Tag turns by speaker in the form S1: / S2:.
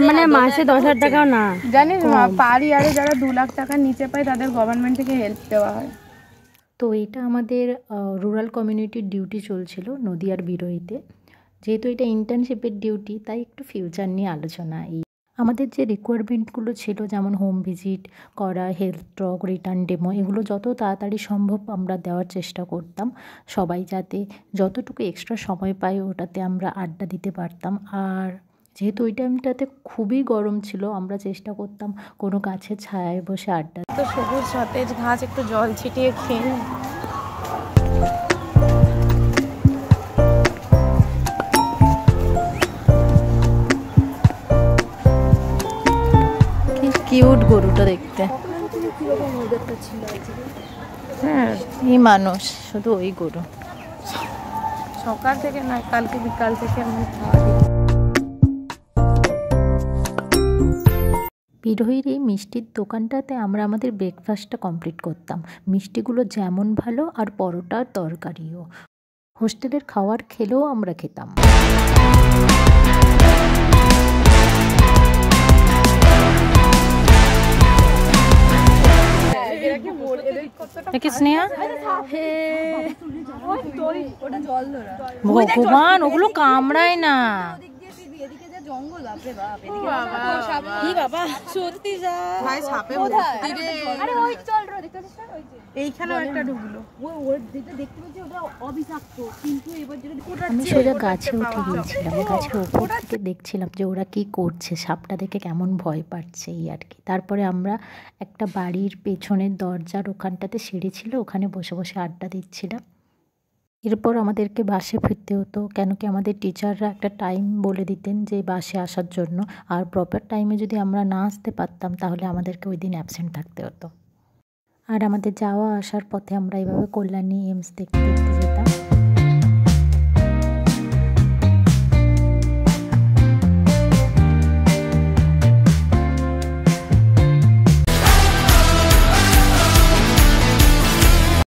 S1: মানে মাসে 10,000 টাকাও না,
S2: জানিস পার ইয়ারে যারা 2 লাখ টাকার নিচে পায় তাদের গভর্নমেন্ট থেকে হেল্প দেওয়া হয়।
S3: তো এটা আমাদের রুরাল কমিউনিটির ডিউটি চলছিল নদিয়ার বিরোহীতে। যেহেতু এটা ইন্টার্নশিপের ডিউটি, তাই একটু ফিউচার নিয়ে আলোচনা। এই আমাদের যে রিকোয়ারমেন্টগুলো ছিল, যেমন হোম ভিজিট করা, হেলথ টক, রিটার্ন ডেমো, এগুলো যত তাড়াতাড়ি সম্ভব আমরা দেওয়ার চেষ্টা করতাম। সবাই যাতে যতটুকু এক্সট্রা সময় পায় ওটাতে আমরা আড্ডা দিতে পারতাম। আর যেহেতু ওই টাইমটাতে খুবই গরম ছিল, আমরা চেষ্টা করতাম কোনো গাছের ছায়ায় বসে আড্ডা।
S2: তো সবুজ সতেজ ঘাস, একটু জল ছিটিয়ে খেয়ে
S3: কিউট গরুটা দেখতে।
S2: হ্যাঁ,
S3: এই মানুষ শুধু ওই গরু।
S2: সকাল থেকে না, কালকে বিকাল থেকে আমি খাওয়া দিই।
S3: বিরোহীর এই মিষ্টির দোকানটাতে আমরা আমাদের ব্রেকফাস্টটা কমপ্লিট করতাম। মিষ্টিগুলো যেমন ভালো, আর পরোটার তরকারিও। হোস্টেলের খাবার খেলেও আমরা খেতাম। স্নেহা, ভগবান, ওগুলো কামড়ায় না। আমি সোজা গাছে উঠে গিয়েছিলাম। গাছের ওপর থেকে দেখছিলাম যে ওরা কি করছে, সাপটা দেখে কেমন ভয় পাচ্ছে, এই আর কি। তারপরে আমরা একটা বাড়ির পেছনের দরজার ওখানটাতে সিঁড়ি ছিল, ওখানে বসে বসে আড্ডা দিচ্ছিলাম। এরপর আমাদেরকে বাসে ফিরতে হতো, কেন কি আমাদের টিচাররা একটা টাইম বলে দিতেন যে বাসে আসার জন্য। আর প্রপার টাইমে যদি আমরা না আসতে পারতাম তাহলে আমাদেরকে ওই দিন অ্যাবসেন্ট থাকতে হতো। আর আমাদের যাওয়া আসার পথে আমরা এইভাবে কল্যাণী এমস দেখতে দেখতে যেতাম।